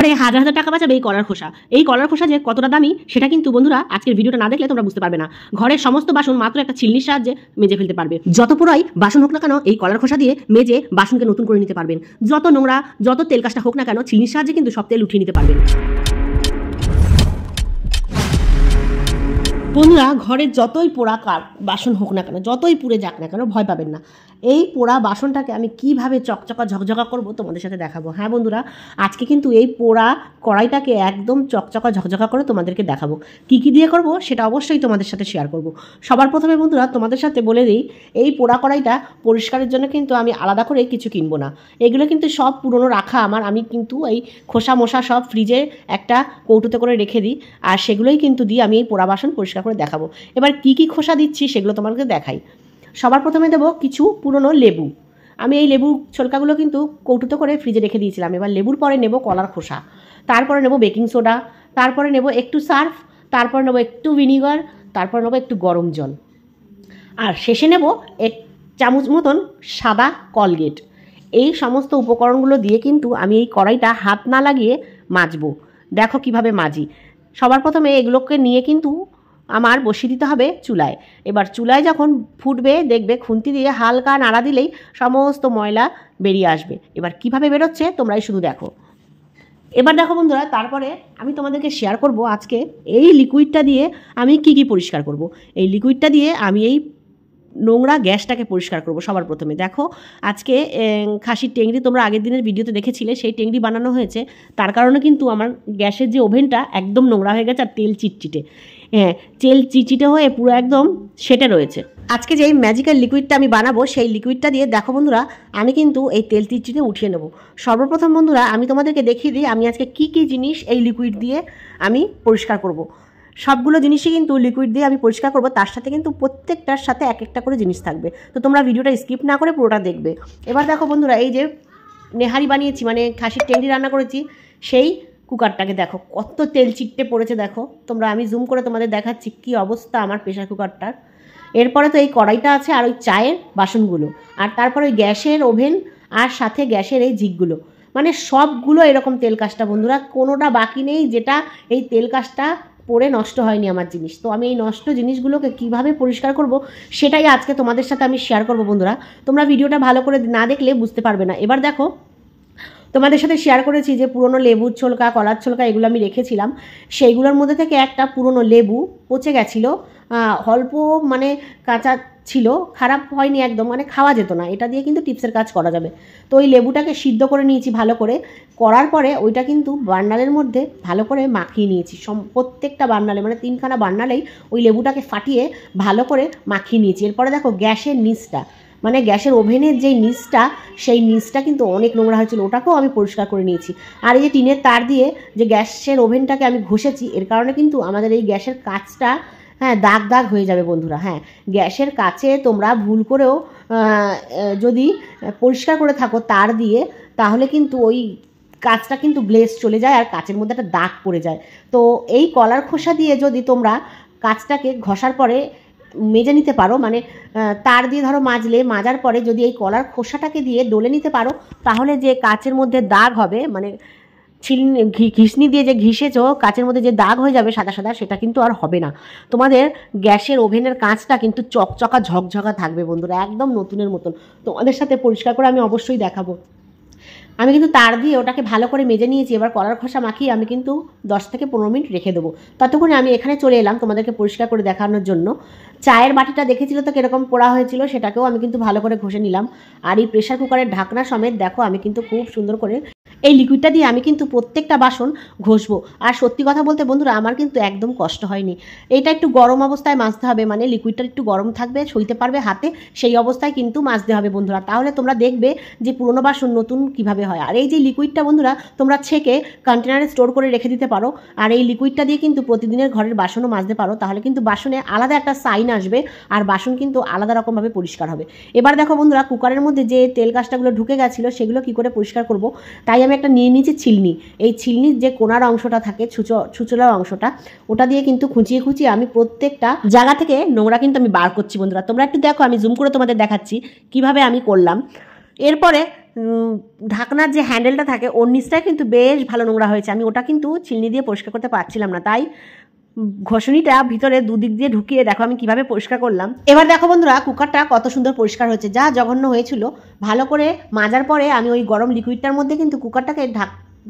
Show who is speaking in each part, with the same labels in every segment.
Speaker 1: ঘরে হাজার হাজার টাকা বাঁচাবে এই কলার খোসা। এই কলার খোসা যে কতটা দামি সেটা কিন্তু বন্ধুরা আজকের ভিডিওটা না দেখলে তোমরা বুঝতে পারবে না। ঘরের সমস্ত বাসন মাত্র একটা ছিলনির সাহায্যে মেজে ফেলতে পারবে। যত পুরাই বাসন হোক না কেন এই কলার খোসা দিয়ে মেজে বাসনকে নতুন করে নিতে পারবেন। যত নোংরা যত তেল কাজটা হোক না কেন ছিলনির সাহায্যে কিন্তু সব তেল উঠিয়ে নিতে পারবেন। বন্ধুরা ঘরের যতই পোড়া বাসন হোক না কেন, যতই পুড়ে যাক না কেন, ভয় পাবেন না। এই পোড়া বাসনটাকে আমি কিভাবে চকচকা ঝকঝকা করব তোমাদের সাথে দেখাবো। হ্যাঁ বন্ধুরা, আজকে কিন্তু এই পোড়া কড়াইটাকে একদম চকচকা ঝকঝকা করে তোমাদেরকে দেখাবো। কি কি দিয়ে করব সেটা অবশ্যই তোমাদের সাথে শেয়ার করব। সবার প্রথমে বন্ধুরা তোমাদের সাথে বলে দিই, এই পোড়া কড়াইটা পরিষ্কারের জন্য কিন্তু আমি আলাদা করে কিছু কিনবো না। এগুলো কিন্তু সব পুরনো রাখা আমি কিন্তু এই খোসা মোসা সব ফ্রিজে একটা কৌটোতে করে রেখে দিই, আর সেগুলোই কিন্তু দিয়ে আমি এই পোড়া বাসন পরিষ্কার করে দেখাবো। এবার কি কি খোসা দিচ্ছি সেগুলো তোমাদেরকে দেখাই। সবার প্রথমে দেবো কিছু পুরনো লেবু। আমি এই লেবু ছোলকাগুলো কিন্তু কৌটোতে করে ফ্রিজে রেখে দিয়েছিলাম। এবার লেবুর পরে নেব কলার খোসা, তারপরে নেব বেকিং সোডা, তারপরে নেব একটু সার্ফ, তারপরে নেব একটু ভিনিগার, তারপরে নেব একটু গরম জল, আর শেষে নেব 1 চামচ মতন সাদা কলগেট। এই সমস্ত উপকরণগুলো দিয়ে কিন্তু আমি এই কড়াইটা হাত না লাগিয়ে মাজবো। দেখো কিভাবে মাজি। সবার প্রথমে এগুলোকে নিয়ে কিন্তু আমার বসিয়ে দিতে হবে চুলায়। এবার চুলায় যখন ফুটবে দেখবে খুন্তি দিয়ে হালকা নাড়া দিলেই সমস্ত ময়লা বেরিয়ে আসবে। এবার কিভাবে বেরোচ্ছে তোমরাই শুধু দেখো। এবার দেখো বন্ধুরা, তারপরে আমি তোমাদেরকে শেয়ার করব আজকে এই লিকুইডটা দিয়ে আমি কি পরিষ্কার করব। এই লিকুইডটা দিয়ে আমি এই নোংরা গ্যাসটাকে পরিষ্কার করব। সবার প্রথমে দেখো, আজকে খাসির টেংরি তোমরা আগের দিনের ভিডিওতে দেখেছিলে, সেই টেংরি বানানো হয়েছে। তার কারণে কিন্তু আমার গ্যাসের যে ওভেনটা একদম নোংরা হয়ে গেছে আর তেল চিটচিটে, তেল চিটচিটে হয়ে পুরো একদম সেটে রয়েছে। আজকে যে ম্যাজিক্যাল লিকুইডটা আমি বানাবো সেই লিকুইডটা দিয়ে দেখো বন্ধুরা আমি কিন্তু এই তেল চিটচিটে উঠিয়ে নেব। সর্বপ্রথম বন্ধুরা আমি তোমাদেরকে দেখিয়ে দিই আমি আজকে কি জিনিস এই লিকুইড দিয়ে আমি পরিষ্কার করব। সবগুলো জিনিসই কিন্তু লিকুইড দিয়ে আমি পরিষ্কার করব, তার সাথে কিন্তু প্রত্যেকটার সাথে এক একটা করে জিনিস থাকবে। তো তোমরা ভিডিওটা স্কিপ না করে পুরোটা দেখবে। এবার দেখো বন্ধুরা, এই যে নেহারি বানিয়েছি মানে খাসির টেংরি রান্না করেছি, সেই কুকারটাকে দেখো কত তেল চিটটে পড়েছে। দেখো তোমরা, আমি জুম করে তোমাদের দেখাচ্ছি কি অবস্থা আমার প্রেশার কুকারটার। এরপরে তো এই কড়াইটা আছে আর ওই চায়ের বাসনগুলো, আর তারপরে ওই গ্যাসের ওভেন, আর সাথে গ্যাসের এই জিগগুলো, মানে সবগুলো এরকম তেল কাজটা বন্ধুরা, কোনোটা বাকি নেই যেটা এই তেল কাজটা পরে নষ্ট হয়নি আমার জিনিস। তো আমি এই নষ্ট জিনিসগুলোকে কিভাবে পরিষ্কার করব সেটাই আজকে তোমাদের সাথে আমি শেয়ার করব বন্ধুরা। তোমরা ভিডিওটা ভালো করে না দেখলে বুঝতে পারবে না। এবার দেখো, তোমাদের সাথে শেয়ার করেছি যে পুরনো লেবুর ছোলকা, কলার ছোলকা এগুলো আমি রেখেছিলাম। সেইগুলোর মধ্যে থেকে একটা পুরনো লেবু পচে গেছিলো, অল্প মানে কাঁচা ছিল, খারাপ হয়নি একদম, মানে খাওয়া যেত না। এটা দিয়ে কিন্তু টিপসের কাজ করা যাবে। তো ওই লেবুটাকে সিদ্ধ করে নিয়েছি ভালো করে, করার পরে ওইটা কিন্তু বার্নারের মধ্যে ভালো করে মাখিয়ে নিয়েছি। প্রত্যেকটা বার্নালে মানে 3খানা বার্নালেই ওই লেবুটাকে ফাটিয়ে ভালো করে মাখিয়ে নিয়েছি। এরপরে দেখো গ্যাসের নিচটা, মানে গ্যাসের ওভেনের যেই নিচটা, সেই নিচটা কিন্তু অনেক নোংরা হয়েছিল, ওটাকেও আমি পরিষ্কার করে নিয়েছি। আর এই যে টিনের তার দিয়ে যে গ্যাসের ওভেনটাকে আমি ঘষেছি, এর কারণে কিন্তু আমাদের এই গ্যাসের কাচটা দাগ হয়ে যাবে বন্ধুরা। গ্যাসের কাছে তোমরা ভুল করেও যদি পরিষ্কার করে থাকো তার দিয়ে, তাহলে কিন্তু ওই কাচটা কিন্তু গ্লেজ চলে যায় আর কাচের মধ্যে একটা দাগ পড়ে যায়। তো এই কলার খোসা দিয়ে যদি তোমরা কাচটাকে ঘষার পরে মেজে নিতে পারো, মানে তার দিয়ে ধরো মাজার পরে যদি এই কলার খোসাটাকে দিয়ে ডলে নিতে পারো, তাহলে যে কাচের মধ্যে দাগ হবে, মানে ঘিসনি দিয়ে যে ঘিসেছো কাচের মধ্যে যে দাগ হয়ে যাবে সাদা সাদা, সেটা কিন্তু আর হবে না। তোমাদের গ্যাসের ওভেনের কাঁচটা কিন্তু চকচকা ঝকঝকা থাকবে বন্ধুরা, একদম নতুনের মতন। তোমাদের সাথে পরিষ্কার করে আমি অবশ্যই দেখাবো। আমি কিন্তু তার দিয়ে ওটাকে ভালো করে মেজে নিয়েছি। এবার কলার খোসা মাখিয়ে আমি কিন্তু 10 থেকে 15 মিনিট রেখে দেবো। ততক্ষণে আমি এখানে চলে এলাম তোমাদেরকে পরিষ্কার করে দেখানোর জন্য। চায়ের বাটিটা দেখেছিল তো কীরকম পোড়া হয়েছিল, সেটাকেও আমি কিন্তু ভালো করে ঘষে নিলাম। আর এই প্রেশার কুকারের ঢাকনা সমেত দেখো আমি কিন্তু খুব সুন্দর করে এই লিকুইডটা দিয়ে আমি কিন্তু প্রত্যেকটা বাসন ঘষবো। আর সত্যি কথা বলতে বন্ধুরা আমার কিন্তু একদম কষ্ট হয়নি। এটা একটু গরম অবস্থায় মাজতে হবে, মানে লিকুইডটা একটু গরম থাকবে, সইতে পারবে হাতে, সেই অবস্থায় কিন্তু মাজতে হবে বন্ধুরা। তাহলে তোমরা দেখবে যে পুরনো বাসন নতুন কিভাবে হয়। আর এই যে লিকুইডটা বন্ধুরা তোমরা ছেঁকে কন্টেনারে স্টোর করে রেখে দিতে পারো। আর এই লিকুইডটা দিয়ে কিন্তু প্রতিদিনের ঘরের বাসনও মাজতে পারো, তাহলে কিন্তু বাসনে আলাদা একটা সাইন আসবে আর বাসন কিন্তু আলাদা রকমভাবে পরিষ্কার হবে। এবার দেখো বন্ধুরা, কুকারের মধ্যে যে তেল কাজটাগুলো ঢুকে গেছিলো সেগুলো কি করে পরিষ্কার করব, তাই আমি একটা নিয়ে নিয়েছি ছিলনি। এই ছিলনির যে কোনার অংশটা থাকে, ছুঁচোলার অংশটা, ওটা দিয়ে কিন্তু খুঁচিয়ে আমি প্রত্যেকটা জায়গা থেকে নোংরা কিন্তু আমি বার করছি বন্ধুরা। তোমরা একটু দেখো, আমি জুম করে তোমাদের দেখাচ্ছি কিভাবে আমি করলাম। এরপরে ঢাকনার যে হ্যান্ডেলটা থাকে ওর নিচটায় কিন্তু বেশ ভালো নোংরা হয়েছে, আমি ওটা কিন্তু চিলনি দিয়ে পরিষ্কার করতে পারছিলাম না, তাই ঘষণিটা ভিতরে দুদিক দিয়ে ঢুকিয়ে দেখো আমি কিভাবে পরিষ্কার করলাম। এবার দেখো বন্ধুরা কুকারটা কত সুন্দর পরিষ্কার হয়েছে, যা জঘন্য হয়েছিল ভালো করে মাজার পরে আমি ওই গরম লিকুইডটার মধ্যে কিন্তু কুকারটাকে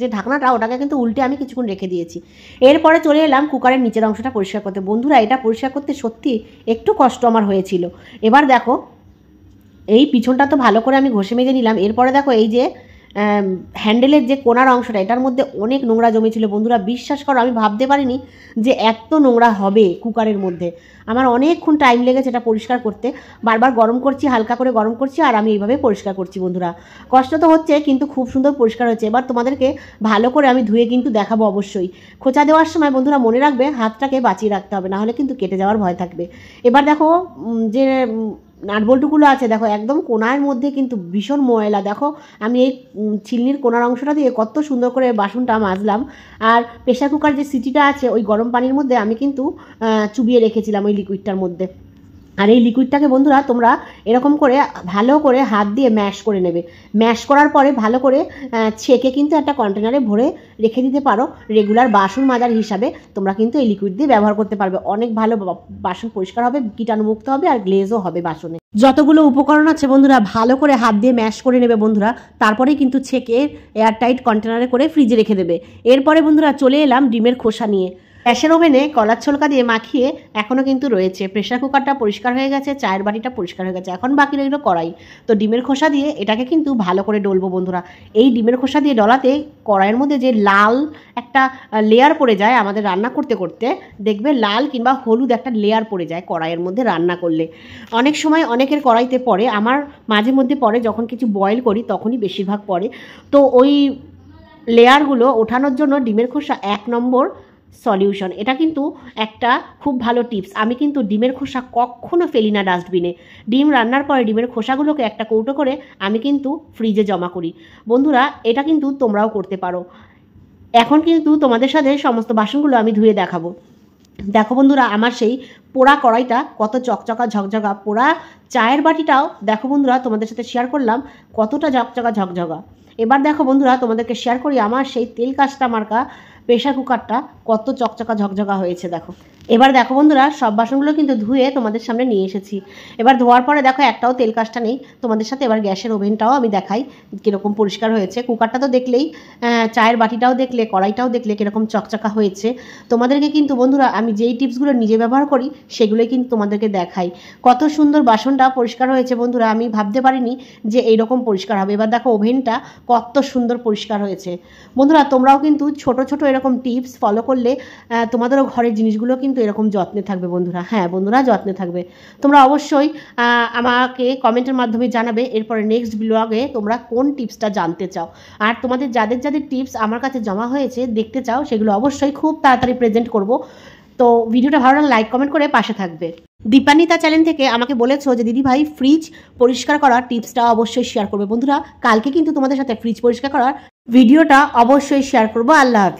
Speaker 1: যে ঢাকনাটা ওটাকে কিন্তু উল্টে আমি কিছুক্ষণ রেখে দিয়েছি। এরপরে চলে এলাম কুকারের নিচের অংশটা পরিষ্কার করতে। বন্ধুরা এটা পরিষ্কার করতে সত্যি একটু কষ্ট আমার হয়েছিল। এবার দেখো এই পিছনটা তো ভালো করে আমি ঘষে মেজে নিলাম। এরপরে দেখো এই যে হ্যান্ডেলের যে কোনার অংশটা এটার মধ্যে অনেক নোংরা জমেছিল। বন্ধুরা বিশ্বাস করো আমি ভাবতে পারিনি যে এত নোংরা হবে কুকারের মধ্যে। আমার অনেকক্ষণ টাইম লেগেছে এটা পরিষ্কার করতে, বারবার গরম করছি, হালকা করে গরম করছি আর আমি এইভাবে পরিষ্কার করছি। বন্ধুরা কষ্ট তো হচ্ছে কিন্তু খুব সুন্দর পরিষ্কার হচ্ছে। এবার তোমাদেরকে ভালো করে আমি ধুয়ে কিন্তু দেখাবো অবশ্যই। খোঁচা দেওয়ার সময় বন্ধুরা মনে রাখবে হাতটাকে বাঁচিয়ে রাখতে হবে, নাহলে কিন্তু কেটে যাওয়ার ভয় থাকবে। এবার দেখো যে নাটবল্টুগুলো আছে দেখো একদম কোনার মধ্যে কিন্তু ভীষণ ময়লা। দেখো আমি এই চিলনির কোনার অংশটা দিয়ে কত সুন্দর করে বাসনটা মাজলাম। আর প্রেশার কুকার যে সিটিটা আছে ওই গরম পানির মধ্যে আমি কিন্তু চুবিয়ে রেখেছিলাম ওই লিকুইডটার মধ্যে। আর এই লিকুইডটাকে বন্ধুরা তোমরা এরকম করে ভালো করে হাত দিয়ে ম্যাশ করে নেবে। ম্যাশ করার পরে ভালো করে ছেঁকে কিন্তু একটা কন্টেনারে ভরে রেখে দিতে পারো। রেগুলার বাসন মাজার হিসাবে তোমরা কিন্তু এই লিকুইড দিয়ে ব্যবহার করতে পারবে। অনেক ভালো বাসন পরিষ্কার হবে, কীটাণুমুক্ত হবে আর গ্লেজও হবে বাসনে। যতগুলো উপকরণ আছে বন্ধুরা ভালো করে হাত দিয়ে ম্যাশ করে নেবে বন্ধুরা, তারপরে কিন্তু ছেঁকে এয়ারটাইট কন্টেনারে করে ফ্রিজে রেখে দেবে। এরপরে বন্ধুরা চলে এলাম ডিমের খোসা নিয়ে। গ্যাসের ওভেনে কলার ছলকা দিয়ে মাখিয়ে এখনও কিন্তু রয়েছে। প্রেশার কুকারটা পরিষ্কার হয়ে গেছে, চায়ের বাটিটা পরিষ্কার হয়ে গেছে, এখন বাকি রইল কড়াই। তো ডিমের খোসা দিয়ে এটাকে কিন্তু ভালো করে ডলবো বন্ধুরা। এই ডিমের খোসা দিয়ে ডলাতে কড়াইয়ের মধ্যে যে লাল একটা লেয়ার পড়ে যায় আমাদের রান্না করতে করতে, দেখবে লাল কিংবা হলুদ একটা লেয়ার পড়ে যায় কড়াইয়ের মধ্যে রান্না করলে। অনেক সময় অনেকের কড়াইতে পড়ে, আমার মাঝে মধ্যে পড়ে, যখন কিছু বয়েল করি তখনই বেশিরভাগ পড়ে। তো ওই লেয়ারগুলো ওঠানোর জন্য ডিমের খোসা 1 নম্বর সলিউশন। এটা কিন্তু একটা খুব ভালো টিপস। আমি কিন্তু ডিমের খোসা কখনো ফেলি না ডাস্টবিনে। ডিম রান্নার পরে ডিমের খোসাগুলোকে একটা কৌটো করে আমি কিন্তু ফ্রিজে জমা করি। বন্ধুরা এটা কিন্তু তোমরাও করতে পারো। এখন কিন্তু তোমাদের সাথে সমস্ত বাসনগুলো আমি ধুয়ে দেখাবো। দেখো বন্ধুরা আমার সেই পোড়া কড়াইটা কত চকচকা ঝকঝকা, পোড়া চায়ের বাটিটাও দেখো বন্ধুরা তোমাদের সাথে শেয়ার করলাম কতটা ঝকঝকা ঝকঝকা। এবার দেখো বন্ধুরা তোমাদেরকে শেয়ার করি আমার সেই তেল কাস্টা মার্কা প্রেশার কুকারটা কত চকচকা ঝকঝকা হয়েছে দেখো। এবার দেখো বন্ধুরা সব বাসনগুলো কিন্তু ধুয়ে তোমাদের সামনে নিয়ে এসেছি। এবার ধোয়ার পরে দেখো একটাও তেল কাজটা নেই। তোমাদের সাথে এবার গ্যাসের ওভেনটাও আমি দেখাই কীরকম পরিষ্কার হয়েছে। কুকারটা তো দেখলেই, চায়ের বাটিটাও দেখলে, কড়াইটাও দেখলে কীরকম চকচকা হয়েছে। তোমাদেরকে কিন্তু বন্ধুরা আমি যেই টিপসগুলো নিজে ব্যবহার করি সেগুলোই কিন্তু তোমাদেরকে দেখাই। কত সুন্দর বাসনটা পরিষ্কার হয়েছে বন্ধুরা, আমি ভাবতে পারিনি যে এইরকম পরিষ্কার হবে। এবার দেখো ওভেনটা কত সুন্দর পরিষ্কার হয়েছে। বন্ধুরা তোমরাও কিন্তু ছোট ছোট এরকম টিপস ফলো করলে তোমাদেরও ঘরের জিনিসগুলো কিন্তু এরকম যত্নে থাকবে বন্ধুরা। হ্যাঁ বন্ধুরা যত্নে থাকবে। তোমরা অবশ্যই আমাকে কমেন্টের মাধ্যমে জানাবে এরপরে নেক্সট ব্লগে তোমরা কোন টিপসটা জানতে চাও। আর তোমাদের যাদের যাদের টিপস আমার কাছে জমা হয়েছে দেখতে চাও সেগুলো অবশ্যই খুব তাড়াতাড়ি প্রেজেন্ট করব। তো ভিডিওটা ভালো লাগলে লাইক কমেন্ট করে পাশে থাকবে। দীপান্বিতা চ্যানেল থেকে আমাকে বলেছো যে দিদি ভাই ফ্রিজ পরিষ্কার করার টিপসটা অবশ্যই শেয়ার করবে। বন্ধুরা কালকে কিন্তু তোমাদের সাথে ফ্রিজ পরিষ্কার করার ভিডিওটা অবশ্যই শেয়ার করবো। আল্লাহ হাফেজ।